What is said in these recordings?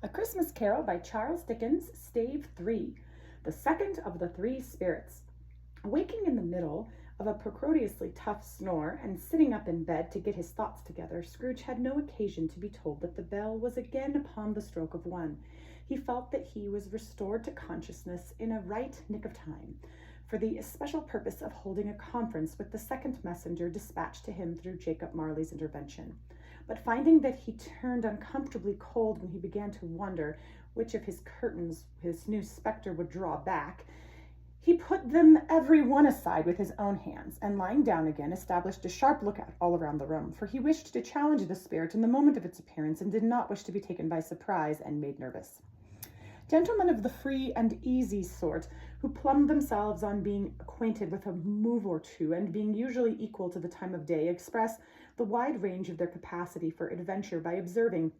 A Christmas Carol by Charles Dickens, Stave 3, the second of the three spirits. Waking in the middle of a precodiously tough snore and sitting up in bed to get his thoughts together, Scrooge had no occasion to be told that the bell was again upon the stroke of 1. He felt that he was restored to consciousness in a right nick of time, for the especial purpose of holding a conference with the second messenger dispatched to him through Jacob Marley's intervention. But finding that he turned uncomfortably cold when he began to wonder which of his curtains his new spectre would draw back, he put them every one aside with his own hands, and lying down again, established a sharp lookout all around the room, for he wished to challenge the spirit in the moment of its appearance, and did not wish to be taken by surprise and made nervous. Gentlemen of the free and easy sort, who plumb themselves on being acquainted with a move or two, and being usually equal to the time of day, express the wide range of their capacity for adventure by observing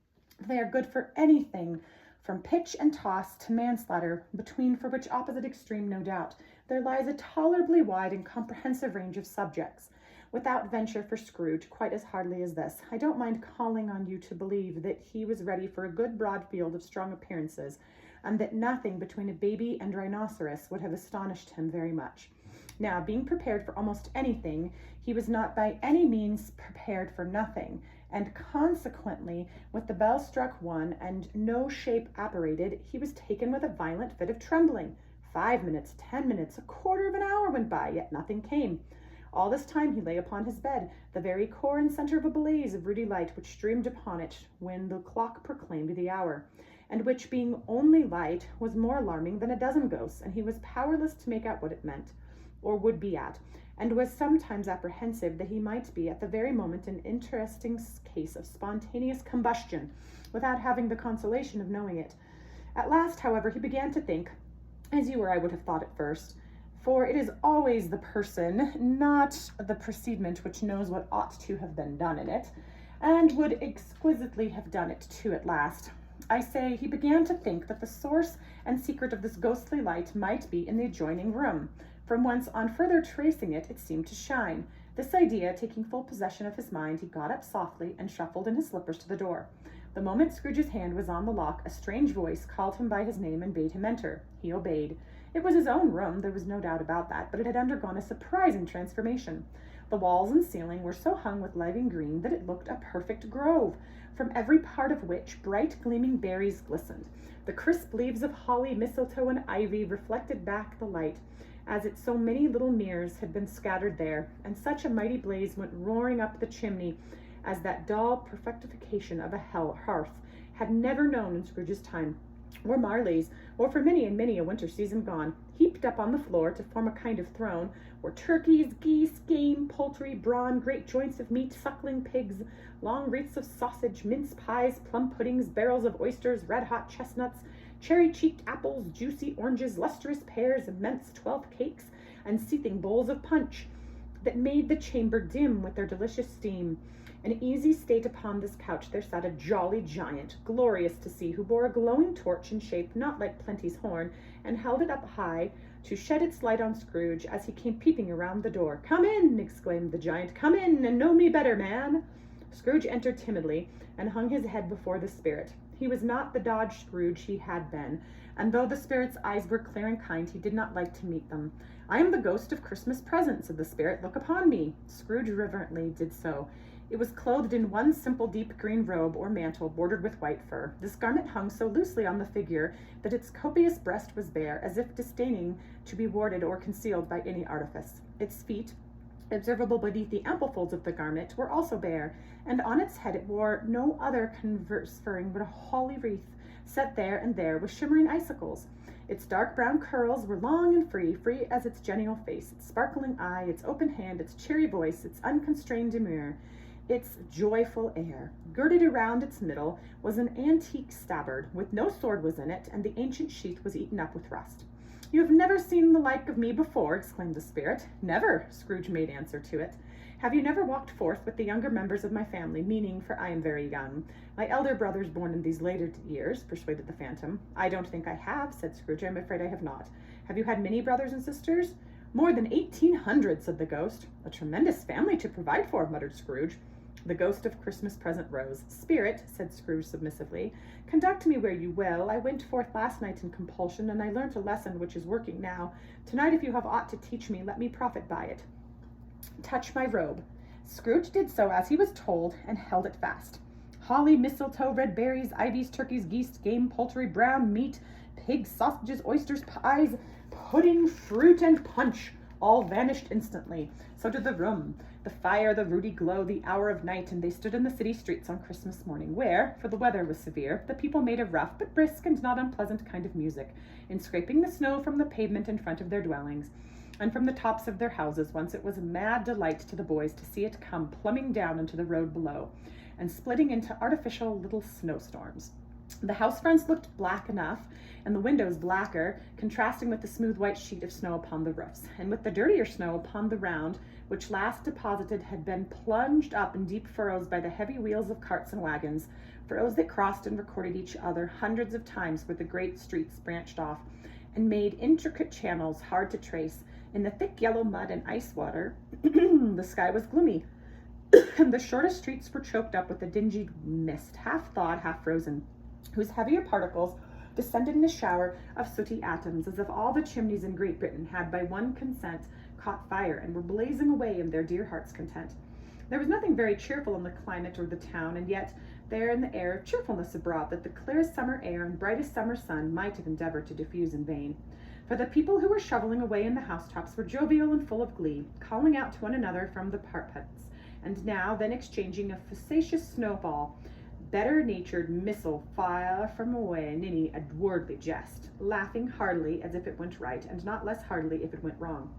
they are good for anything from pitch and toss to manslaughter, between for which opposite extreme, no doubt, there lies a tolerably wide and comprehensive range of subjects. Without venture for Scrooge, quite as hardly as this, I don't mind calling on you to believe that he was ready for a good broad field of strong appearances, and that nothing between a baby and rhinoceros would have astonished him very much. Now, being prepared for almost anything, he was not by any means prepared for nothing, and consequently, with the bell struck 1 and no shape apparated, he was taken with a violent fit of trembling. 5 minutes, 10 minutes, a quarter of an hour went by, yet nothing came. All this time he lay upon his bed, the very core and center of a blaze of ruddy light which streamed upon it when the clock proclaimed the hour, and which, being only light, was more alarming than a dozen ghosts, and he was powerless to make out what it meant, or would be at, and was sometimes apprehensive that he might be at the very moment an interesting case of spontaneous combustion, without having the consolation of knowing it. At last, however, he began to think, as you or I would have thought at first, for it is always the person, not the precedent, which knows what ought to have been done in it, and would exquisitely have done it too at last. I say, he began to think that the source and secret of this ghostly light might be in the adjoining room, from whence, on further tracing it, it seemed to shine. This idea taking full possession of his mind, he got up softly and shuffled in his slippers to the door. The moment Scrooge's hand was on the lock, a strange voice called him by his name and bade him enter. He obeyed. It was his own room, there was no doubt about that, but it had undergone a surprising transformation. The walls and ceiling were so hung with living green that it looked a perfect grove, from every part of which bright gleaming berries glistened. The crisp leaves of holly, mistletoe, and ivy reflected back the light, as it so many little mirrors had been scattered there, and such a mighty blaze went roaring up the chimney as that dull perfectification of a hearth had never known in Scrooge's time, or Marley's, or for many and many a winter season gone. Heaped up on the floor to form a kind of throne were turkeys, geese, game, poultry, brawn, great joints of meat, suckling pigs, long wreaths of sausage, mince pies, plum puddings, barrels of oysters, red-hot chestnuts, cherry-cheeked apples, juicy oranges, lustrous pears, immense 12th cakes, and seething bowls of punch that made the chamber dim with their delicious steam. In easy state upon this couch there sat a jolly giant, glorious to see, who bore a glowing torch in shape not like Plenty's horn, and held it up high to shed its light on Scrooge as he came peeping around the door. "Come in," exclaimed the giant, "come in, and know me better, man." Scrooge entered timidly, and hung his head before the spirit. He was not the Dodge Scrooge he had been, and though the spirit's eyes were clear and kind, he did not like to meet them. "I am the ghost of Christmas present," said the spirit. "Look upon me." Scrooge reverently did so. It was clothed in one simple deep green robe or mantle bordered with white fur. This garment hung so loosely on the figure that its copious breast was bare, as if disdaining to be warded or concealed by any artifice. Its feet, observable beneath the ample folds of the garment, were also bare, and on its head it wore no other conferring but a holly wreath, set there and there with shimmering icicles. Its dark brown curls were long and free as its genial face, its sparkling eye, its open hand, its cheery voice, its unconstrained demeanor, its joyful air. Girded around its middle was an antique scabbard, with no sword was in it, and the ancient sheath was eaten up with rust. "You have never seen the like of me before," exclaimed the spirit. "Never," Scrooge made answer to it. "Have you never walked forth with the younger members of my family, meaning, for I am very young, my elder brothers born in these later years?" persuaded the phantom. "I don't think I have," said Scrooge. "I'm afraid I have not. Have you had many brothers and sisters?" "More than 1,800, said the ghost. "A tremendous family to provide for," muttered Scrooge. The ghost of Christmas present rose. Spirit, said Scrooge submissively, conduct me where you will. I went forth last night in compulsion, and I learnt a lesson which is working now. Tonight, if you have aught to teach me, let me profit by it. Touch my robe. Scrooge did so as he was told, and held it fast. Holly, mistletoe, red berries, ivies, turkeys, geese, game, poultry, brown meat, pigs, sausages, oysters, pies, pudding, fruit, and punch all vanished instantly. So did the room, the fire, the ruddy glow, the hour of night, and they stood in the city streets on Christmas morning, where, for the weather was severe, the people made a rough but brisk and not unpleasant kind of music, in scraping the snow from the pavement in front of their dwellings, and from the tops of their houses, whence it was a mad delight to the boys to see it come plumbing down into the road below, and splitting into artificial little snowstorms. The house fronts looked black enough, and the windows blacker, contrasting with the smooth white sheet of snow upon the roofs, and with the dirtier snow upon the round, which last deposited had been plunged up in deep furrows by the heavy wheels of carts and wagons, furrows that crossed and recorded each other hundreds of times where the great streets branched off, and made intricate channels hard to trace. In the thick yellow mud and ice water, the sky was gloomy, and the shortest streets were choked up with a dingy mist, half thawed, half frozen, whose heavier particles descended in a shower of sooty atoms, as if all the chimneys in Great Britain had by one consent caught fire and were blazing away in their dear hearts' content. There was nothing very cheerful in the climate or the town, and yet there in the air cheerfulness abroad that the clearest summer air and brightest summer sun might have endeavored to diffuse in vain. For the people who were shoveling away in the housetops were jovial and full of glee, calling out to one another from the parapets, and now then exchanging a facetious snowball, better-natured missile far from away, ninny a worldly jest, laughing heartily as if it went right, and not less heartily if it went wrong.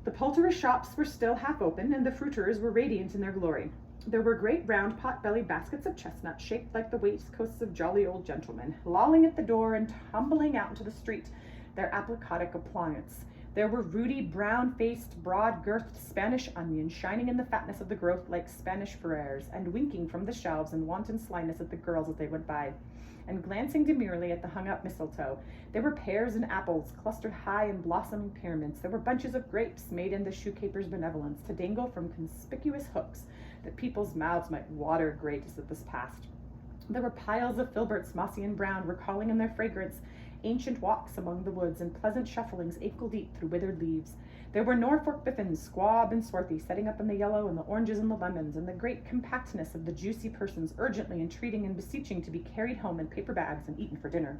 The poulterers' shops were still half open, and the fruiterers were radiant in their glory. There were great round pot-bellied baskets of chestnuts, shaped like the waistcoats of jolly old gentlemen, lolling at the door and tumbling out into the street, their apoplectic appliance. There were ruddy, brown-faced, broad-girthed Spanish onions, shining in the fatness of the growth like Spanish Ferrers, and winking from the shelves in wanton slyness at the girls as they went by, and glancing demurely at the hung-up mistletoe. There were pears and apples clustered high in blossoming pyramids. There were bunches of grapes made in the shoekeeper's benevolence to dangle from conspicuous hooks, that people's mouths might water great as this passed. There were piles of filberts, mossy and brown, recalling in their fragrance ancient walks among the woods and pleasant shufflings ankle-deep through withered leaves. There were Norfolk biffins, squab and swarthy, setting up in the yellow and the oranges and the lemons, and the great compactness of the juicy persons urgently entreating and beseeching to be carried home in paper bags and eaten for dinner.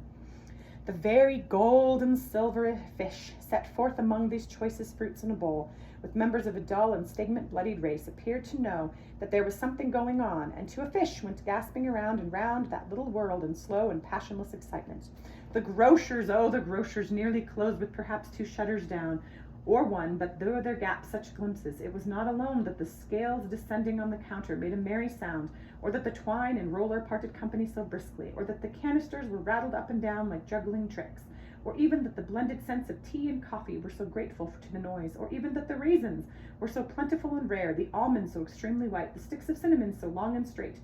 The very gold and silver fish set forth among these choicest fruits in a bowl, with members of a dull and stagnant-bloodied race, appeared to know that there was something going on, and to a fish went gasping around and round that little world in slow and passionless excitement. The grocers, oh, the grocers, nearly closed with perhaps 2 shutters down, or one, but though there gapped such glimpses, it was not alone that the scales descending on the counter made a merry sound, or that the twine and roller parted company so briskly, or that the canisters were rattled up and down like juggling tricks, or even that the blended scents of tea and coffee were so grateful to the noise, or even that the raisins were so plentiful and rare, the almonds so extremely white, the sticks of cinnamon so long and straight,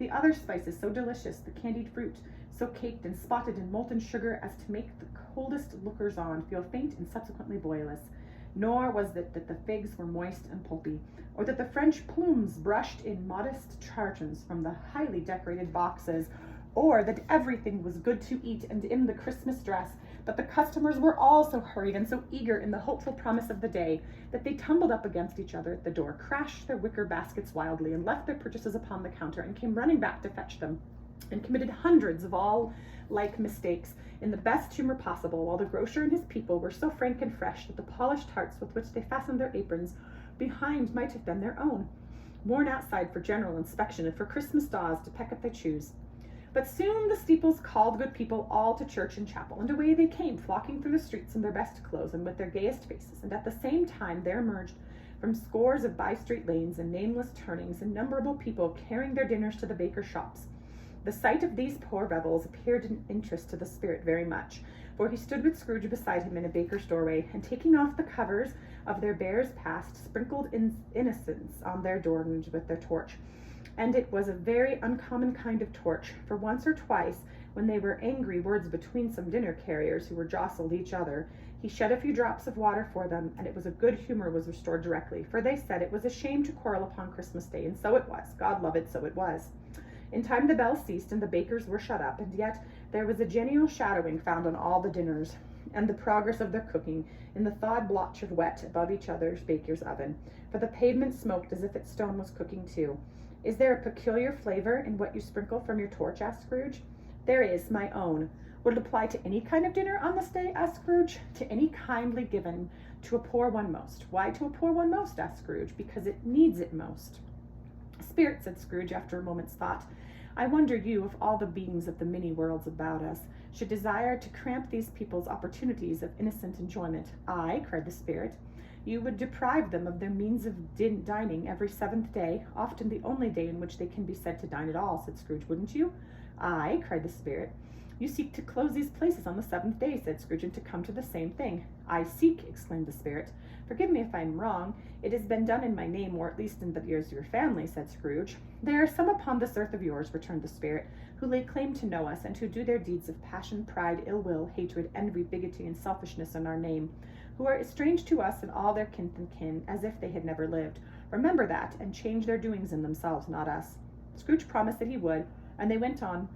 the other spices so delicious, the candied fruit so caked and spotted in molten sugar as to make the coldest lookers-on feel faint and subsequently boyless. Nor was it that the figs were moist and pulpy, or that the French plumes brushed in modest tartans from the highly decorated boxes, or that everything was good to eat and in the Christmas dress, but the customers were all so hurried and so eager in the hopeful promise of the day that they tumbled up against each other at the door, crashed their wicker baskets wildly, and left their purchases upon the counter, and came running back to fetch them, and committed hundreds of all like mistakes in the best humor possible, while the grocer and his people were so frank and fresh that the polished hearts with which they fastened their aprons behind might have been their own, worn outside for general inspection and for Christmas daws to peck if they choose. But soon the steeples called good people all to church and chapel, and away they came, flocking through the streets in their best clothes and with their gayest faces, and at the same time there emerged from scores of by-street lanes and nameless turnings innumerable people carrying their dinners to the bakers' shops. The sight of these poor rebels appeared an interest to the spirit very much, for he stood with Scrooge beside him in a baker's doorway, and taking off the covers of their bears' past, sprinkled innocence on their doors with their torch. And it was a very uncommon kind of torch, for once or twice when they were angry words between some dinner carriers who were jostled each other, he shed a few drops of water for them, and it was a good humor was restored directly, for they said it was a shame to quarrel upon Christmas Day, and so it was. God love it, so it was. In time the bells ceased, and the bakers were shut up, and yet there was a genial shadowing found on all the dinners, and the progress of their cooking, in the thawed blotch of wet above each other's baker's oven, for the pavement smoked as if its stone was cooking too. Is there a peculiar flavor in what you sprinkle from your torch? Asked Scrooge. There is, my own. Would it apply to any kind of dinner on this day? Asked Scrooge. To any kindly given to a poor one most. Why to a poor one most? Asked Scrooge. Because it needs it most. Spirit, said Scrooge after a moment's thought, I wonder you, of all the beings of the many worlds about us, should desire to cramp these people's opportunities of innocent enjoyment. Aye, cried the Spirit. You would deprive them of their means of dining every seventh day, often the only day in which they can be said to dine at all, said Scrooge, wouldn't you? Aye, cried the Spirit. You seek to close these places on the seventh day, said Scrooge, and to come to the same thing. I seek, exclaimed the Spirit. Forgive me if I am wrong. It has been done in my name, or at least in the ears of your family, said Scrooge. There are some upon this earth of yours, returned the Spirit, who lay claim to know us, and who do their deeds of passion, pride, ill will, hatred, envy, bigotry, and selfishness in our name, who are estranged to us and all their kin and kin, as if they had never lived. Remember that, and change their doings in themselves, not us. Scrooge promised that he would, and they went on,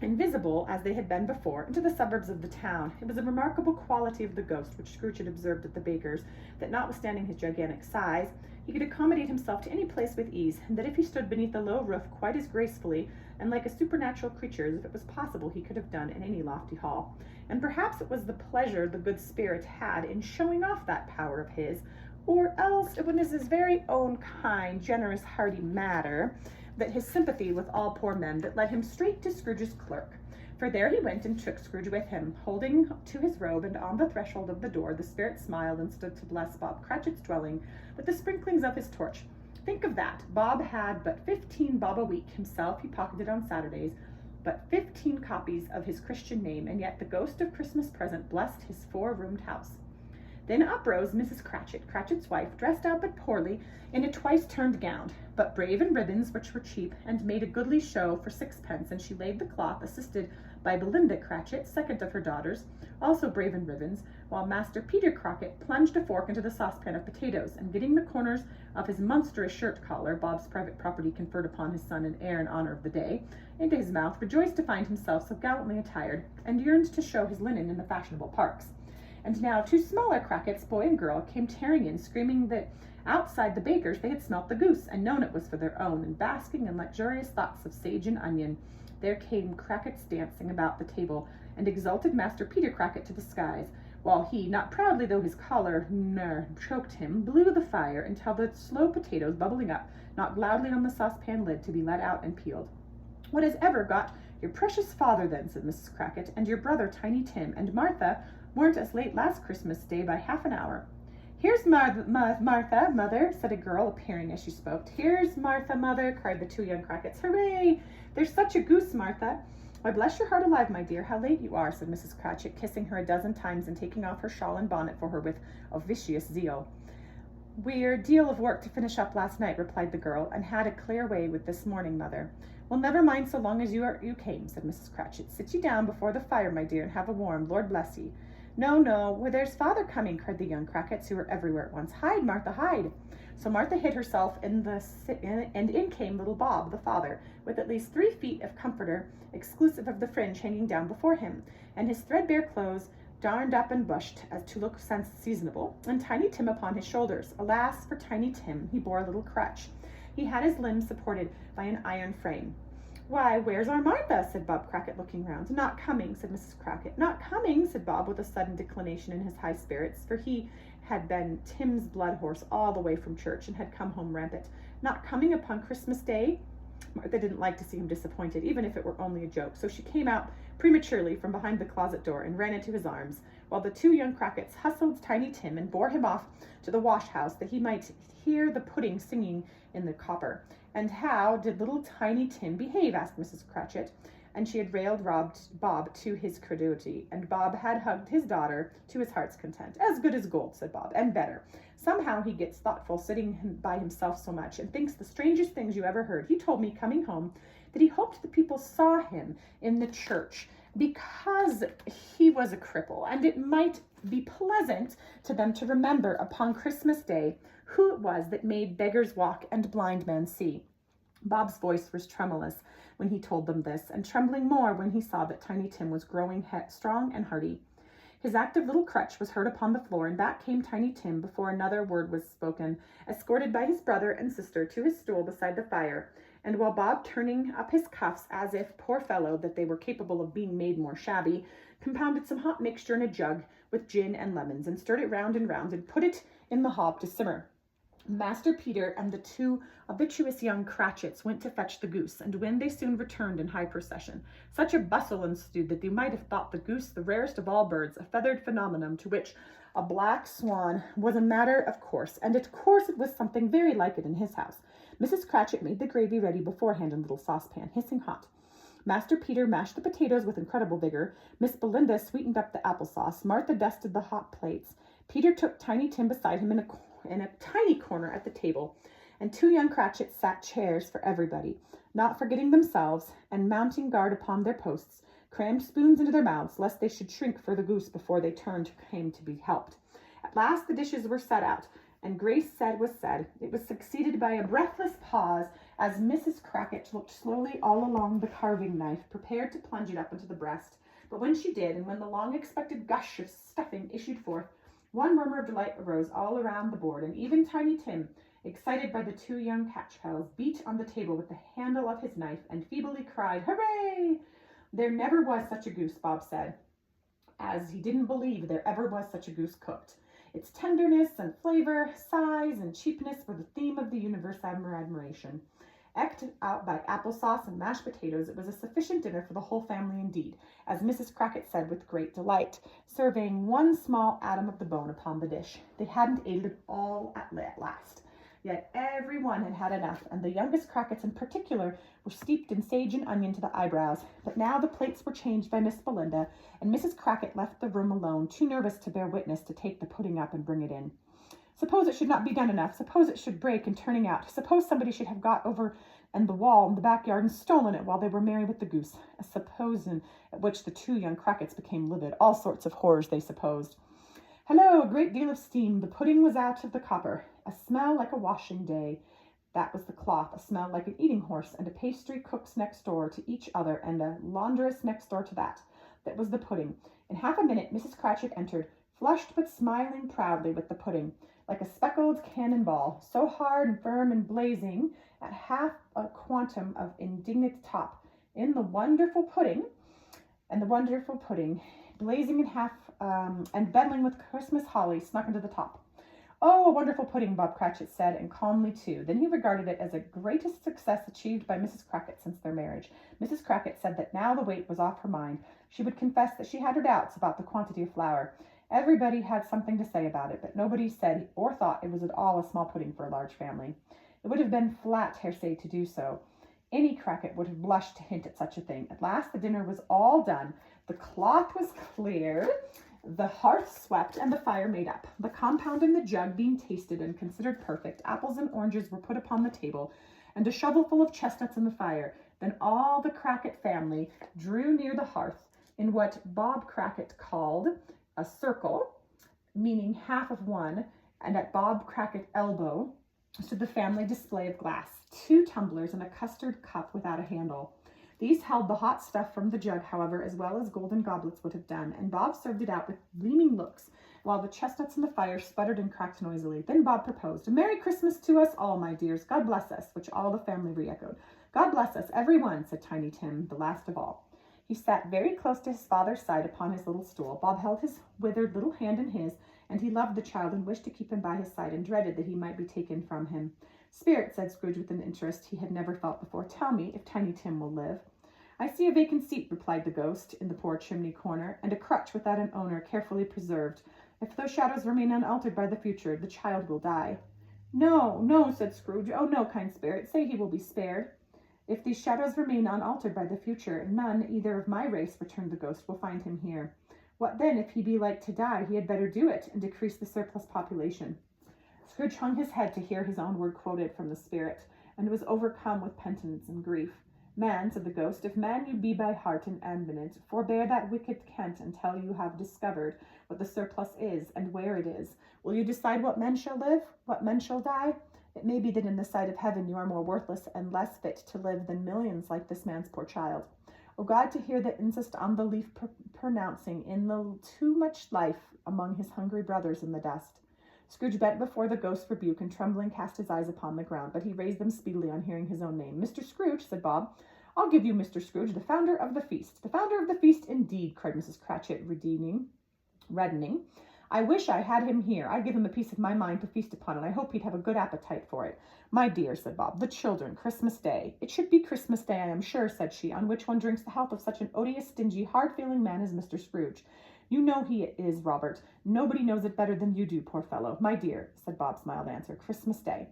invisible as they had been before, into the suburbs of the town. It was a remarkable quality of the ghost, which Scrooge had observed at the baker's, that notwithstanding his gigantic size, he could accommodate himself to any place with ease, and that if he stood beneath a low roof quite as gracefully and like a supernatural creature as if it was possible he could have done in any lofty hall. And perhaps it was the pleasure the good Spirit had in showing off that power of his, or else it was his very own kind, generous, hearty matter, that his sympathy with all poor men, that led him straight to Scrooge's clerk. For there he went and took Scrooge with him, holding to his robe, and on the threshold of the door the Spirit smiled and stood to bless Bob Cratchit's dwelling with the sprinklings of his torch. Think of that. Bob had but 15 bob a week. Himself he pocketed on Saturdays, but 15 copies of his Christian name, and yet the ghost of Christmas present blessed his 4-roomed house. Then up rose Mrs. Cratchit, Cratchit's wife, dressed out but poorly in a twice-turned gown, but brave in ribbons which were cheap, and made a goodly show for 6pence, and she laid the cloth, assisted by Belinda Cratchit, second of her daughters, also brave in ribbons, while Master Peter Crockett plunged a fork into the saucepan of potatoes, and getting the corners of his monstrous shirt collar, Bob's private property conferred upon his son and heir in honor of the day, into his mouth, rejoiced to find himself so gallantly attired, and yearned to show his linen in the fashionable parks. And now 2 smaller Crackits, boy and girl, came tearing in, screaming that outside the baker's they had smelt the goose, and known it was for their own, and basking in luxurious thoughts of sage and onion, there came Crackits dancing about the table, and exalted Master Peter Crackit to the skies, while he, not proudly though his collar choked him, blew the fire until the slow potatoes, bubbling up, knocked loudly on the saucepan lid to be let out and peeled. What has ever got your precious father then, said Mrs. Crackit, and your brother Tiny Tim, and Martha weren't as late last Christmas Day by half an hour. Here's Martha, mother, said a girl, appearing as she spoke. Here's Martha, mother, cried the 2 young Crackits. Hooray! There's such a goose, Martha. Why, bless your heart alive, my dear, how late you are, said Mrs. Cratchit, kissing her a dozen times and taking off her shawl and bonnet for her with officious zeal. We're a deal of work to finish up last night, replied the girl, and had a clear way with this morning, mother. Well, never mind so long as you came, said Mrs. Cratchit. Sit ye down before the fire, my dear, and have a warm, Lord bless ye. No, where there's father coming, cried the young Crackits, who were everywhere at once. Hide, Martha, hide. So Martha hid herself and in came little Bob, the father, with at least 3 feet of comforter, exclusive of the fringe hanging down before him, and his threadbare clothes darned up and bushed as to look seasonable, and Tiny Tim upon his shoulders. Alas for Tiny Tim, he bore a little crutch. He had his limbs supported by an iron frame. Why, where's our Martha? Said Bob Crackit, looking round. Not coming, said Mrs. Crackit. Not coming, said Bob, with a sudden declination in his high spirits, for he had been Tim's blood horse all the way from church, and had come home rampant. Not coming upon Christmas Day? Martha didn't like to see him disappointed, even if it were only a joke, so she came out prematurely from behind the closet door and ran into his arms, while the 2 young Crackits hustled Tiny Tim and bore him off to the wash-house, that he might hear the pudding singing in the copper. And how did little Tiny Tim behave? Asked Mrs. Cratchit, and she had railed Bob to his credulity, and Bob had hugged his daughter to his heart's content. As good as gold, said Bob, and better. Somehow he gets thoughtful sitting by himself so much, and thinks the strangest things you ever heard. He told me, coming home, that he hoped the people saw him in the church because he was a cripple, and it might be pleasant to them to remember upon Christmas Day who it was that made beggars walk and blind men see. Bob's voice was tremulous when he told them this, and trembling more when he saw that Tiny Tim was growing strong and hearty. His active little crutch was heard upon the floor, and back came Tiny Tim before another word was spoken, escorted by his brother and sister to his stool beside the fire. And while Bob, turning up his cuffs as if, poor fellow, that they were capable of being made more shabby, compounded some hot mixture in a jug with gin and lemons, and stirred it round and put it in the hob to simmer. Master Peter and the two obituous young Cratchits went to fetch the goose, and when they soon returned in high procession, such a bustle ensued that they might have thought the goose the rarest of all birds, a feathered phenomenon to which a black swan was a matter of course, and of course it was something very like it in his house. Mrs. Cratchit made the gravy ready beforehand in a little saucepan, hissing hot. Master Peter mashed the potatoes with incredible vigor. Miss Belinda sweetened up the applesauce. Martha dusted the hot plates. Peter took Tiny Tim beside him in a tiny corner at the table, and two young Cratchits sat chairs for everybody, not forgetting themselves, and mounting guard upon their posts, crammed spoons into their mouths, lest they should shrink for the goose before they came to be helped. At last the dishes were set out, and grace was said. It was succeeded by a breathless pause as Mrs. Crackit looked slowly all along the carving knife, prepared to plunge it up into the breast. But when she did, and when the long-expected gush of stuffing issued forth, one murmur of delight arose all around the board, and even Tiny Tim, excited by the two young Catchpells, beat on the table with the handle of his knife and feebly cried, "Hooray!" There never was such a goose, Bob said, as he didn't believe there ever was such a goose cooked. Its tenderness and flavor, size and cheapness were the theme of the universe's admiration. Eked out by applesauce and mashed potatoes, it was a sufficient dinner for the whole family indeed, as Mrs. Crackit said with great delight, surveying one small atom of the bone upon the dish. They hadn't ate it all at last. Yet every one had had enough, and the youngest Crackits in particular were steeped in sage and onion to the eyebrows. But now the plates were changed by Miss Belinda, and Mrs. Crackit left the room alone, too nervous to bear witness to take the pudding up and bring it in. Suppose it should not be done enough. Suppose it should break in turning out. Suppose somebody should have got over and the wall in the backyard and stolen it while they were merry with the goose. A supposing at which the two young Crackits became livid. All sorts of horrors they supposed. Hello, a great deal of steam. The pudding was out of the copper. A smell like a washing day. That was the cloth. A smell like an eating horse, and a pastry cook's next door to each other, and a laundress next door to that. That was the pudding. In half a minute, Mrs. Cratchit entered, flushed but smiling proudly with the pudding, like a speckled cannonball, so hard and firm and blazing at half a quantum of indignant top. In the wonderful pudding, blazing in half and bedling with Christmas holly snuck into the top. Oh, a wonderful pudding, Bob Cratchit said, and calmly too. Then he regarded it as the greatest success achieved by Mrs. Crackit since their marriage. Mrs. Crackit said that now the weight was off her mind. She would confess that she had her doubts about the quantity of flour. Everybody had something to say about it, but nobody said or thought it was at all a small pudding for a large family. It would have been flat heresy to do so. Any Crackit would have blushed to hint at such a thing. At last the dinner was all done. The cloth was cleared, the hearth swept, and the fire made up. The compound in the jug being tasted and considered perfect, apples and oranges were put upon the table, and a shovelful of chestnuts in the fire. Then all the Crackit family drew near the hearth in what Bob Crackit called a circle, meaning half of one, and at Bob Crackit's elbow stood the family display of glass, 2 tumblers and a custard cup without a handle. These held the hot stuff from the jug, however, as well as golden goblets would have done, and Bob served it out with gleaming looks, while the chestnuts in the fire sputtered and cracked noisily. Then Bob proposed, "A Merry Christmas to us all, my dears. God bless us," which all the family re-echoed. "God bless us, every one," said Tiny Tim, the last of all. He sat very close to his father's side upon his little stool. Bob held his withered little hand in his, and he loved the child and wished to keep him by his side and dreaded that he might be taken from him. "Spirit," said Scrooge with an interest he had never felt before, "tell me if Tiny Tim will live." "I see a vacant seat," replied the ghost, "in the poor chimney corner, and a crutch without an owner, carefully preserved. If those shadows remain unaltered by the future, the child will die." "No, no," said Scrooge. "Oh, no, kind spirit, say he will be spared." "If these shadows remain unaltered by the future, none, either of my race," returned the ghost, "will find him here. What then, if he be like to die, he had better do it, and decrease the surplus population." Scrooge hung his head to hear his own word quoted from the spirit, and was overcome with penitence and grief. Man, said the ghost, if man you be by heart and eminent, forbear that wicked cant until you have discovered what the surplus is, and where it is. Will you decide what men shall live, what men shall die? It may be that in the sight of heaven you are more worthless and less fit to live than millions like this man's poor child. O God, to hear that insist unbelief pronouncing in the too much life among his hungry brothers in the dust. Scrooge bent before the ghost's rebuke and trembling cast his eyes upon the ground, but he raised them speedily on hearing his own name. Mr. Scrooge, said Bob. I'll give you Mr. Scrooge, the founder of the feast. The founder of the feast, indeed, cried Mrs. Cratchit, reddening. I wish I had him here. I'd give him a piece of my mind to feast upon, and I hope he'd have a good appetite for it. My dear, said Bob, the children, Christmas Day. It should be Christmas Day, I am sure, said she, on which one drinks the health of such an odious, stingy, hard-feeling man as Mr. Scrooge. You know he is, Robert. Nobody knows it better than you do, poor fellow. My dear, said Bob's mild answer, Christmas Day.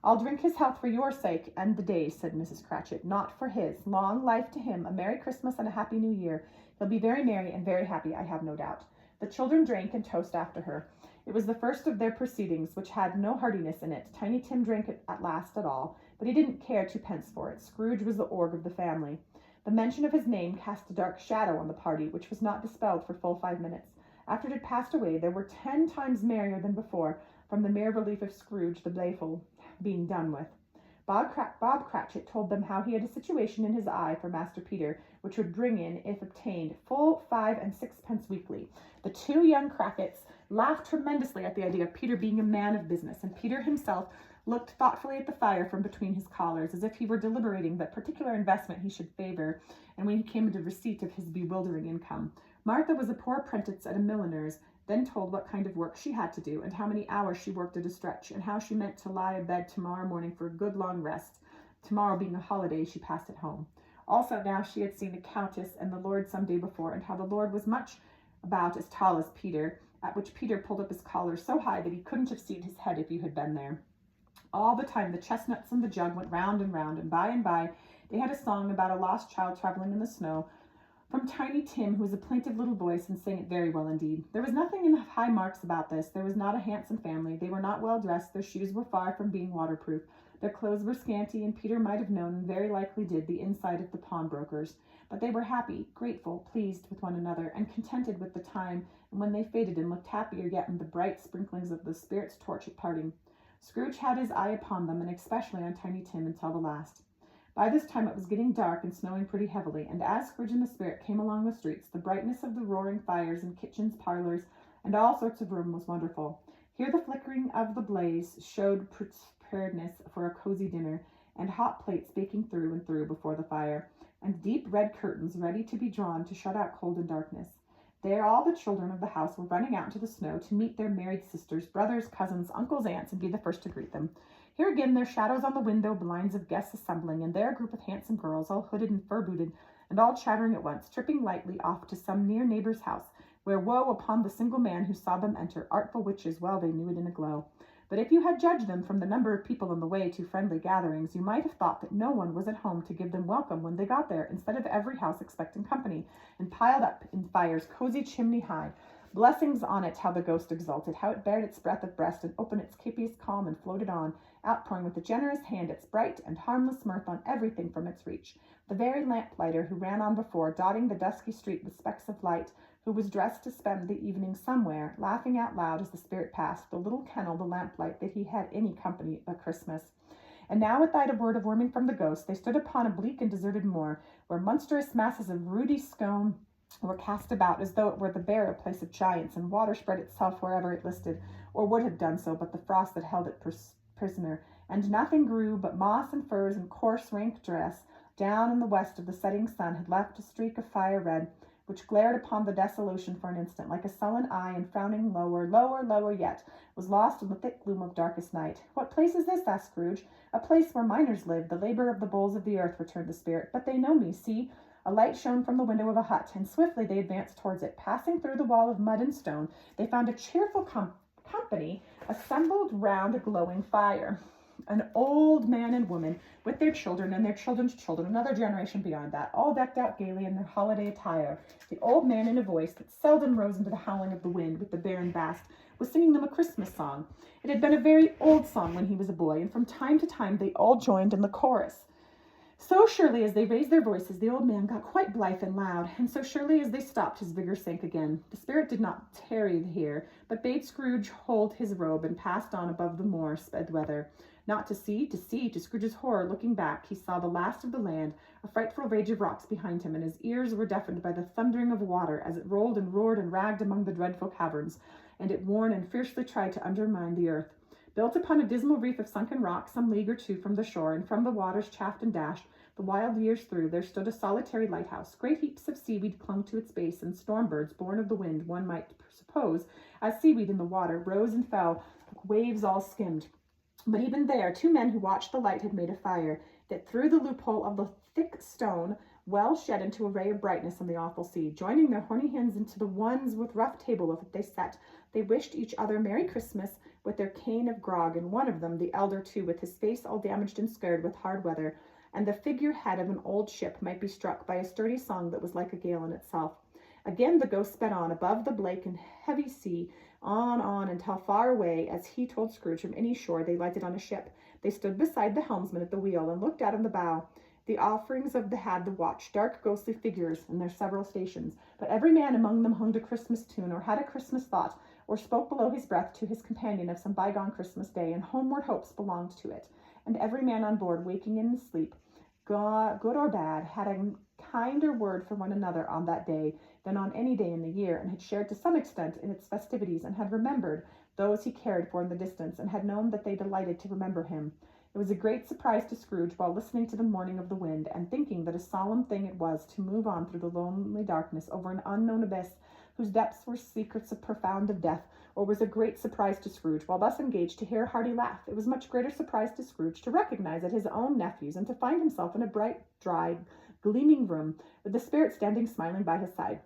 I'll drink his health for your sake and the day's, said Mrs. Cratchit, not for his. Long life to him, a Merry Christmas and a Happy New Year. He'll be very merry and very happy, I have no doubt. The children drank and toast after her. It was the first of their proceedings, which had no heartiness in it. Tiny Tim drank it at last at all, but he didn't care twopence for it. Scrooge was the org of the family. The mention of his name cast a dark shadow on the party, which was not dispelled for full 5 minutes. After it had passed away, they were 10 times merrier than before, from the mere relief of Scrooge the Playful being done with. Bob Cratchit told them how he had a situation in his eye for Master Peter, which would bring in, if obtained, full 5 and 6 weekly. The 2 young Crackits laughed tremendously at the idea of Peter being a man of business, and Peter himself looked thoughtfully at the fire from between his collars, as if he were deliberating what particular investment he should favor, and when he came into receipt of his bewildering income. Martha was a poor apprentice at a milliner's, then told what kind of work she had to do, and how many hours she worked at a stretch, and how she meant to lie abed tomorrow morning for a good long rest, tomorrow being a holiday she passed at home. Also now she had seen the Countess and the Lord some day before, and how the Lord was much about as tall as Peter, at which Peter pulled up his collar so high that he couldn't have seen his head if you had been there. All the time the chestnuts and the jug went round, and by they had a song about a lost child traveling in the snow, from Tiny Tim, who was a plaintive little voice and sang it very well indeed. There was nothing in high marks about this. There was not a handsome family. They were not well dressed. Their shoes were far from being waterproof. Their clothes were scanty, and Peter might have known, and very likely did, the inside of the pawnbroker's. But they were happy, grateful, pleased with one another, and contented with the time, and when they faded and looked happier yet in the bright sprinklings of the Spirit's torch at parting. Scrooge had his eye upon them, and especially on Tiny Tim until the last. By this time it was getting dark and snowing pretty heavily, and as Scrooge and the Spirit came along the streets, the brightness of the roaring fires in kitchens, parlors, and all sorts of room was wonderful. Here the flickering of the blaze showed preparedness for a cozy dinner, and hot plates baking through and through before the fire, and deep red curtains ready to be drawn to shut out cold and darkness. There all the children of the house were running out into the snow to meet their married sisters, brothers, cousins, uncles, aunts, and be the first to greet them. Here again their shadows on the window blinds of guests assembling, and there a group of handsome girls, all hooded and fur-booted, and all chattering at once, tripping lightly off to some near neighbor's house, where woe upon the single man who saw them enter, artful witches, well they knew it in a glow. But if you had judged them from the number of people on the way to friendly gatherings, you might have thought that no one was at home to give them welcome when they got there, instead of every house expecting company, and piled up in fires cozy chimney high. Blessings on it, how the ghost exulted, how it bared its breath of breast, and opened its capious calm, and floated on, outpouring with a generous hand its bright and harmless mirth on everything from its reach. The very lamplighter who ran on before, dotting the dusky street with specks of light, who was dressed to spend the evening somewhere, laughing out loud as the Spirit passed, the little kennel, the lamplight, that he had any company at Christmas. And now, without a word of warning from the ghost, they stood upon a bleak and deserted moor, where monstrous masses of ruddy stone were cast about as though it were the burial place of giants, and water spread itself wherever it listed, or would have done so but the frost that held it prisoner, and nothing grew but moss and furze and coarse rank grass. Down in the west of the setting sun had left a streak of fire red, which glared upon the desolation for an instant, like a sullen eye, and frowning lower yet, was lost in the thick gloom of darkest night. What place is this? Asked Scrooge. A place where miners live, the labor of the bowls of the earth, returned the Spirit. But they know me. See, a light shone from the window of a hut, and swiftly they advanced towards it. Passing through the wall of mud and stone, they found a cheerful company assembled round a glowing fire. An old man and woman with their children and their children's children, another generation beyond that, all decked out gaily in their holiday attire. The old man, in a voice that seldom rose into the howling of the wind with the barren vast, was singing them a Christmas song. It had been a very old song when he was a boy, and from time to time they all joined in the chorus. So surely as they raised their voices, the old man got quite blithe and loud, and so surely as they stopped, his vigor sank again. The spirit did not tarry here, but bade Scrooge hold his robe, and passed on above the moor, sped weather. Not to see, to Scrooge's horror, looking back, he saw the last of the land, a frightful rage of rocks behind him, and his ears were deafened by the thundering of water as it rolled and roared and ragged among the dreadful caverns, and it warned and fiercely tried to undermine the earth. Built upon a dismal reef of sunken rock, some league or two from the shore, and from the waters chaffed and dashed, the wild years through, there stood a solitary lighthouse. Great heaps of seaweed clung to its base, and storm birds, born of the wind, one might suppose, as seaweed in the water, rose and fell, like waves all skimmed. But even there, two men who watched the light had made a fire, that through the loophole of the thick stone well shed into a ray of brightness on the awful sea. Joining their horny hands into the ones with rough table of it they set, they wished each other Merry Christmas with their cane of grog, and one of them, the elder too, with his face all damaged and scared with hard weather, and the figurehead of an old ship might be struck by a sturdy song that was like a gale in itself. Again the ghost sped on above the bleak and heavy sea, on, until far away, as he told Scrooge, from any shore they lighted on a ship. They stood beside the helmsman at the wheel, and looked out on the bow. The offerings of the had the watch, dark ghostly figures in their several stations, but every man among them hummed a Christmas tune, or had a Christmas thought, or spoke below his breath to his companion of some bygone Christmas day, and homeward hopes belonged to it. And every man on board, waking in his sleep, good or bad, had a kinder word for one another on that day than on any day in the year, and had shared to some extent in its festivities, and had remembered those he cared for in the distance, and had known that they delighted to remember him. It was a great surprise to Scrooge, while listening to the mourning of the wind, and thinking that a solemn thing it was to move on through the lonely darkness over an unknown abyss, whose depths were secrets of profound of death, or was a great surprise to Scrooge, while thus engaged, to hear a hearty laugh. It was much greater surprise to Scrooge to recognize it his own nephews, and to find himself in a bright, dry, gleaming room, with the spirit standing smiling by his side,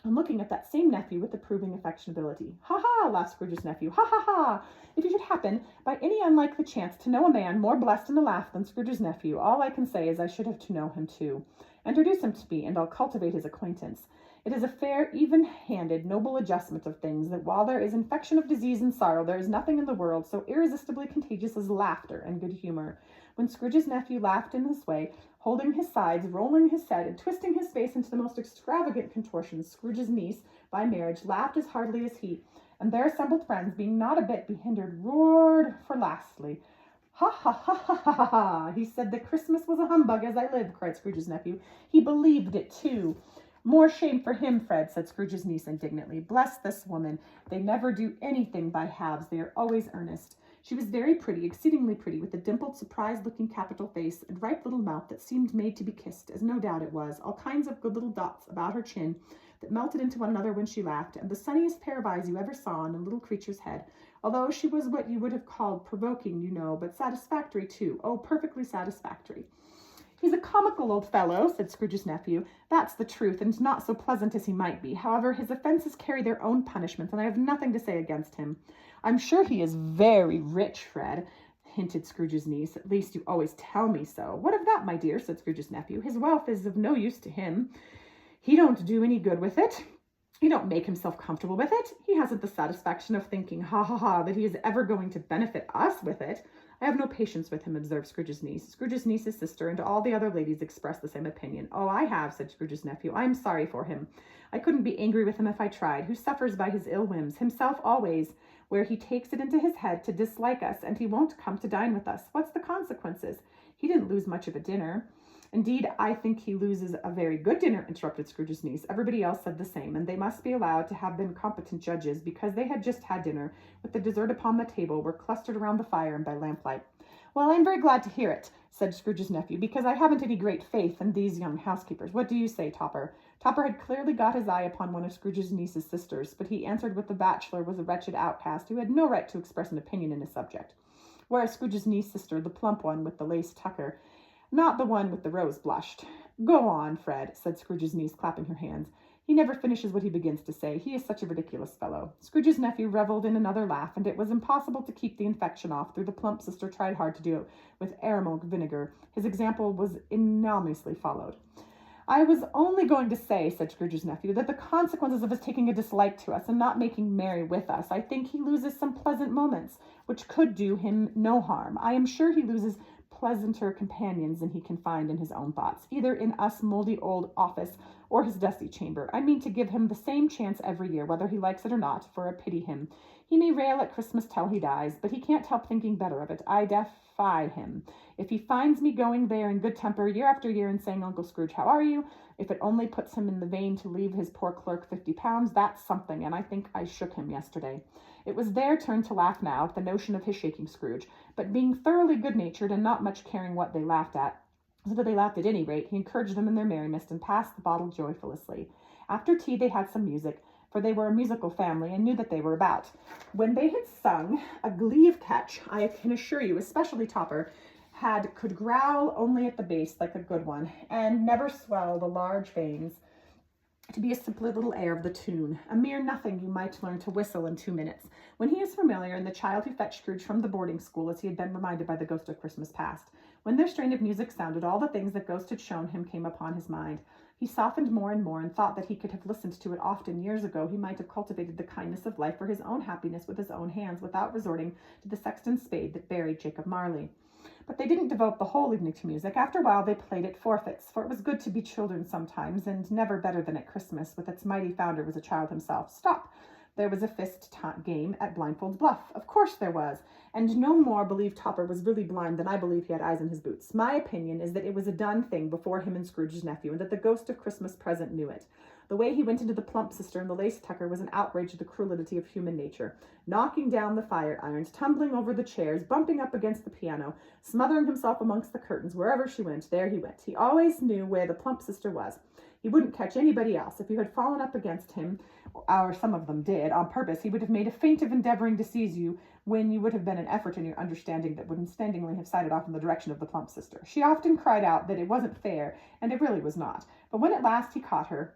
and looking at that same nephew with approving affectionability. "Ha ha!" laughed Scrooge's nephew. "Ha ha ha! If you should happen, by any unlikely chance, to know a man more blessed in a laugh than Scrooge's nephew, all I can say is I should have to know him too. Introduce him to me, and I'll cultivate his acquaintance. It is a fair, even-handed, noble adjustment of things, that while there is infection of disease and sorrow, there is nothing in the world so irresistibly contagious as laughter and good humor." When Scrooge's nephew laughed in this way, holding his sides, rolling his head, and twisting his face into the most extravagant contortions, Scrooge's niece, by marriage, laughed as heartily as he, and their assembled friends, being not a bit behindered, roared for lastly. "Ha ha ha ha ha ha ha! He said that Christmas was a humbug, as I live," cried Scrooge's nephew. "He believed it too." "More shame for him, Fred," said Scrooge's niece indignantly. "Bless this woman. They never do anything by halves. They are always earnest." She was very pretty, exceedingly pretty, with a dimpled, surprised-looking capital face, and ripe little mouth that seemed made to be kissed, as no doubt it was, all kinds of good little dots about her chin that melted into one another when she laughed, and the sunniest pair of eyes you ever saw in a little creature's head, although she was what you would have called provoking, you know, but satisfactory too. Oh, perfectly satisfactory. "He's a comical old fellow," said Scrooge's nephew. "That's the truth, and not so pleasant as he might be. However, his offences carry their own punishments, and I have nothing to say against him." "I'm sure he is very rich, Fred," hinted Scrooge's niece. "At least you always tell me so." "What of that, my dear?" said Scrooge's nephew. "His wealth is of no use to him. He don't do any good with it. He don't make himself comfortable with it. He hasn't the satisfaction of thinking, ha ha ha, that he is ever going to benefit us with it." "I have no patience with him," observed Scrooge's niece. Scrooge's niece's sister and all the other ladies expressed the same opinion. "Oh, I have," said Scrooge's nephew. "I am sorry for him. I couldn't be angry with him if I tried, who suffers by his ill whims, himself always, where he takes it into his head to dislike us, and he won't come to dine with us. What's the consequences? He didn't lose much of a dinner." "Indeed, I think he loses a very good dinner," interrupted Scrooge's niece. Everybody else said the same, and they must be allowed to have been competent judges, because they had just had dinner, with the dessert upon the table, were clustered around the fire and by lamplight. "Well, I'm very glad to hear it," said Scrooge's nephew, "because I haven't any great faith in these young housekeepers. What do you say, Topper?" Topper had clearly got his eye upon one of Scrooge's niece's sisters, but he answered that the bachelor was a wretched outcast who had no right to express an opinion in a subject, whereas Scrooge's niece's sister, the plump one with the lace tucker, not the one with the rose blushed. "Go on, Fred," said Scrooge's niece, clapping her hands. "He never finishes what he begins to say. He is such a ridiculous fellow." Scrooge's nephew revelled in another laugh, and it was impossible to keep the infection off, though the plump sister tried hard to do it with aromatic vinegar. His example was ignominiously followed. "I was only going to say," said Scrooge's nephew, "that the consequences of his taking a dislike to us and not making merry with us, I think he loses some pleasant moments, which could do him no harm. I am sure he loses pleasanter companions than he can find in his own thoughts, either in us moldy old office or his dusty chamber. I mean to give him the same chance every year, whether he likes it or not, for I pity him. He may rail at Christmas till he dies, but he can't help thinking better of it. I defy him. If he finds me going there in good temper year after year and saying, Uncle Scrooge, how are you? If it only puts him in the vein to leave his poor clerk £50, that's something, and I think I shook him yesterday. It was their turn to laugh now at the notion of his shaking Scrooge, but being thoroughly good-natured and not much caring what they laughed at, so that they laughed at any rate, he encouraged them in their merriment and passed the bottle joyfully. After tea they had some music, for they were a musical family and knew that they were about. When they had sung a glee of catch, I can assure you, especially Topper, could growl only at the base like a good one, and never swell the large veins to be a simple little air of the tune, a mere nothing you might learn to whistle in 2 minutes. When he is familiar, and the child who fetched Scrooge from the boarding school, as he had been reminded by the ghost of Christmas past. When their strain of music sounded, all the things that ghost had shown him came upon his mind. He softened more and more, and thought that he could have listened to it often. Years ago he might have cultivated the kindness of life for his own happiness with his own hands, without resorting to the sexton's spade that buried Jacob Marley. But they didn't devote the whole evening to music. After a while they played at forfeits, for it was good to be children sometimes, and never better than at Christmas, with its mighty founder was a child himself. Stop! There was a game at Blindfold's Bluff. Of course there was, and no more believe Topper was really blind than I believe he had eyes in his boots. My opinion is that it was a done thing before him and Scrooge's nephew, and that the ghost of Christmas present knew it. The way he went into the plump sister and the lace tucker was an outrage to the cruelty of human nature, knocking down the fire irons, tumbling over the chairs, bumping up against the piano, smothering himself amongst the curtains. Wherever she went, there he went. He always knew where the plump sister was. He wouldn't catch anybody else. If you had fallen up against him, or some of them did, on purpose, he would have made a feint of endeavoring to seize you, when you would have been an effort in your understanding that would instinctively have sided off in the direction of the plump sister. She often cried out that it wasn't fair, and it really was not. But when at last he caught her,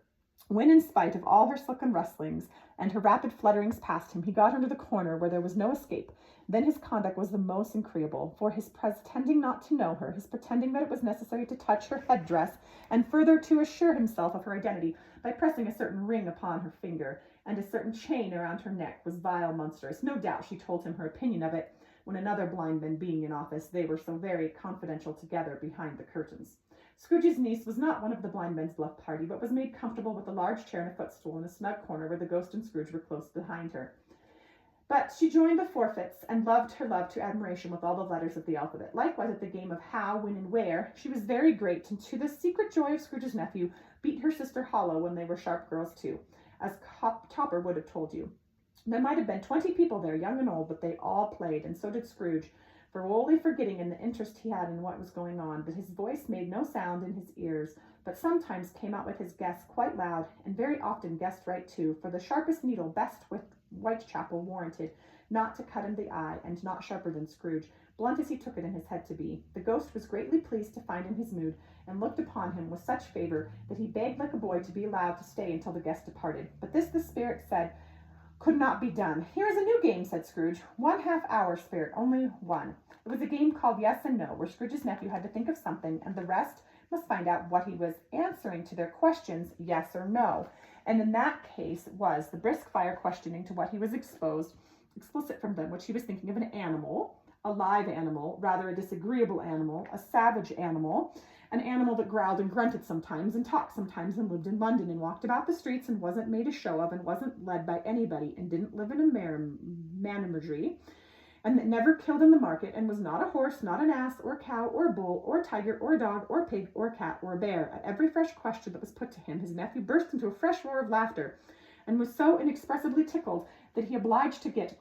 when, in spite of all her silken rustlings and her rapid flutterings past him, he got her to the corner where there was no escape, then his conduct was the most incredible, for his pretending not to know her, his pretending that it was necessary to touch her headdress, and further to assure himself of her identity by pressing a certain ring upon her finger, and a certain chain around her neck, was vile, monstrous. No doubt she told him her opinion of it, when another blind man being in office, they were so very confidential together behind the curtains. Scrooge's niece was not one of the blind men's bluff party, but was made comfortable with a large chair and a footstool in a snug corner where the ghost and Scrooge were close behind her. But she joined the forfeits, and loved her love to admiration with all the letters of the alphabet. Likewise at the game of how, when, and where, she was very great, and to the secret joy of Scrooge's nephew, beat her sister hollow when they were sharp girls too, as Topper would have told you. There might have been 20 people there, young and old, but they all played, and so did Scrooge, for wholly forgetting in the interest he had in what was going on. But his voice made no sound in his ears, but sometimes came out with his guess quite loud, and very often guessed right too, for the sharpest needle best with Whitechapel warranted not to cut him the eye, and not sharper than Scrooge, blunt as he took it in his head to be. The ghost was greatly pleased to find him his mood, and looked upon him with such favor that he begged like a boy to be allowed to stay until the guest departed. But this the spirit said could not be done. Here is a new game, said Scrooge. 1/2 hour, spirit, only one. It was a game called Yes and No, where Scrooge's nephew had to think of something, and the rest must find out what he was answering to their questions, yes or no. And in that case was the brisk fire questioning to what he was explicit from them, which he was thinking of an animal, a live animal, rather a disagreeable animal, a savage animal, an animal that growled and grunted sometimes, and talked sometimes, and lived in London, and walked about the streets, and wasn't made a show of, and wasn't led by anybody, and didn't live in a menagerie, and that never killed in the market, and was not a horse, not an ass, or cow, or bull, or tiger, or dog, or pig, or cat, or bear. At every fresh question that was put to him, his nephew burst into a fresh roar of laughter, and was so inexpressibly tickled that he obliged to get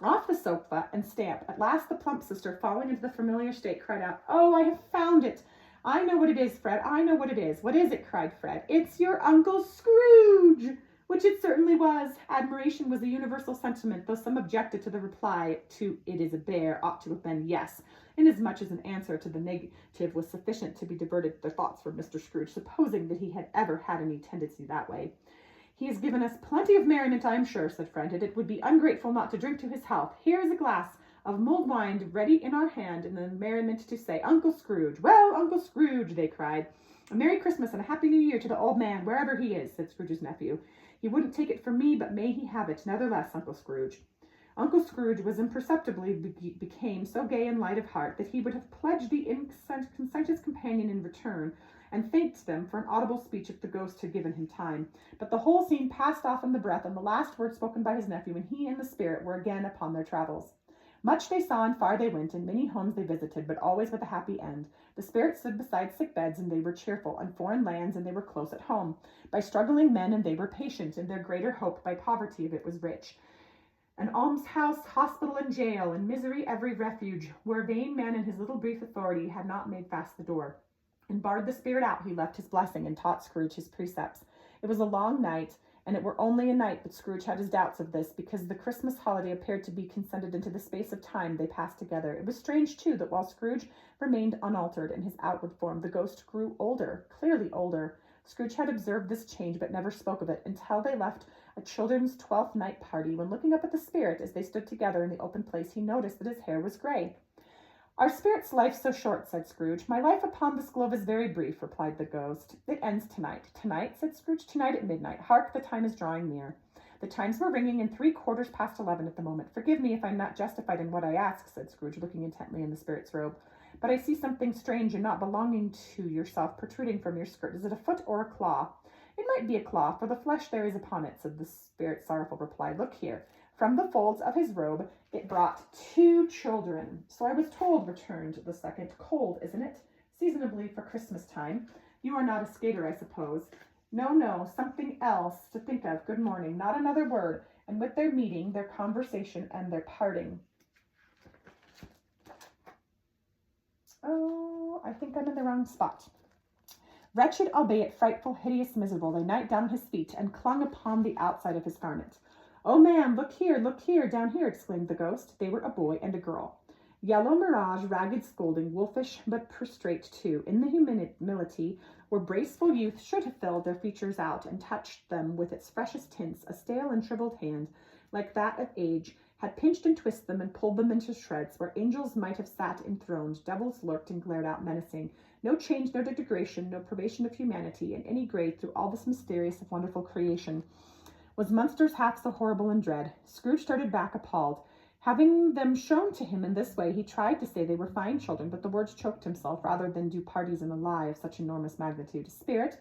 off the sofa and stamp. At last the plump sister, falling into the familiar state, cried out, "Oh, I have found it! I know what it is, Fred. I know what it is." "What is it?" cried Fred. "It's your Uncle Scrooge!" Which it certainly was. Admiration was a universal sentiment, though some objected to the reply to "it is a bear" ought to have been yes, inasmuch as an answer to the negative was sufficient to be diverted their thoughts from Mr. Scrooge, supposing that he had ever had any tendency that way. "He has given us plenty of merriment, I am sure," said Fred, "and it would be ungrateful not to drink to his health. Here is a glass of mulled wine ready in our hand, and the merriment to say, 'Uncle Scrooge!'" "Well, Uncle Scrooge," they cried. "A Merry Christmas and a Happy New Year to the old man, wherever he is," said Scrooge's nephew. "He wouldn't take it from me, but may he have it, nevertheless, Uncle Scrooge." Uncle Scrooge was imperceptibly became so gay and light of heart that he would have pledged the incensed companion in return, and thanked them for an audible speech if the ghost had given him time. But the whole scene passed off in the breath, and the last word spoken by his nephew, and he and the spirit were again upon their travels. Much they saw and far they went, and many homes they visited, but always with a happy end. The spirit stood beside sick beds, and they were cheerful, on foreign lands, and they were close at home. By struggling men, and they were patient, and their greater hope by poverty, if it was rich. An almshouse, hospital, and jail, and misery every refuge, where vain man in his little brief authority had not made fast the door, and barred the spirit out, he left his blessing, and taught Scrooge his precepts. It was a long night, and it were only a night, but Scrooge had his doubts of this, because the Christmas holiday appeared to be consented into the space of time they passed together. It was strange, too, that while Scrooge remained unaltered in his outward form, the ghost grew older, clearly older. Scrooge had observed this change, but never spoke of it, until they left a children's 12th night party, when looking up at the spirit as they stood together in the open place, he noticed that his hair was gray. "Our spirit's life so short," said Scrooge. "My life upon this globe is very brief," replied the ghost. "It ends tonight." "Tonight?" said Scrooge. "Tonight at midnight. Hark, the time is drawing near." The chimes were ringing, and 11:15 at the moment. "Forgive me if I'm not justified in what I ask," said Scrooge, looking intently in the spirit's robe. "But I see something strange and not belonging to yourself protruding from your skirt. Is it a foot or a claw?" "It might be a claw, for the flesh there is upon it," said the spirit, sorrowful reply. "Look here." From the folds of his robe it brought 2 children. "So I was told," returned the second. "Cold, isn't it? Seasonably for Christmas time. You are not a skater, I suppose." No, something else to think of. Good morning." Not another word. And with their meeting, their conversation, and their parting. Oh, I think I'm in the wrong spot. Wretched, albeit frightful, hideous, miserable, they knelt down at his feet, and clung upon the outside of his garment. "Oh, man, look here, down here," exclaimed the ghost. They were a boy and a girl. Yellow mirage, ragged, scolding, wolfish, but prostrate too. In the humility where braceful youth should have filled their features out, and touched them with its freshest tints, a stale and shriveled hand, like that of age, had pinched and twisted them and pulled them into shreds. Where angels might have sat enthroned, devils lurked and glared out menacing. No change, no degradation, no probation of humanity in any grade through all this mysterious and wonderful creation. Was monsters half so horrible and dread? Scrooge started back appalled. Having them shown to him in this way, he tried to say they were fine children, but the words choked himself rather than do parties in a lie of such enormous magnitude. "Spirit,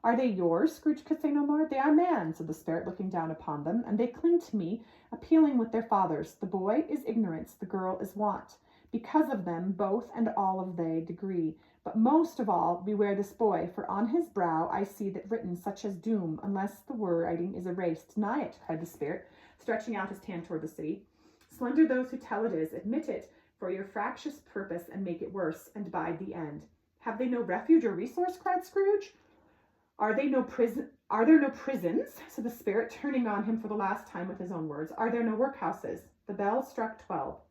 are they yours?" Scrooge could say no more. "They are mine," said the spirit, looking down upon them, "and they cling to me, appealing with their fathers. The boy is ignorance, the girl is want. Because of them, both and all of they degree. But most of all, beware this boy, for on his brow I see that written such as doom, unless the writing is erased." "Deny it," cried the spirit, stretching out his hand toward the city. "Slender those who tell it is. Admit it for your fractious purpose, and make it worse, and bide the end." "Have they no refuge or resource?" cried Scrooge. Are there no prisons?" said the spirit, turning on him for the last time with his own words. "Are there no workhouses?" The bell struck 12.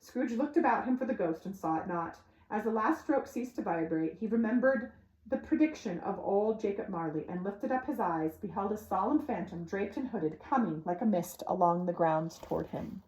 Scrooge looked about him for the ghost and saw it not. As the last stroke ceased to vibrate, he remembered the prediction of old Jacob Marley, and lifted up his eyes, beheld a solemn phantom, draped and hooded, coming like a mist along the grounds toward him.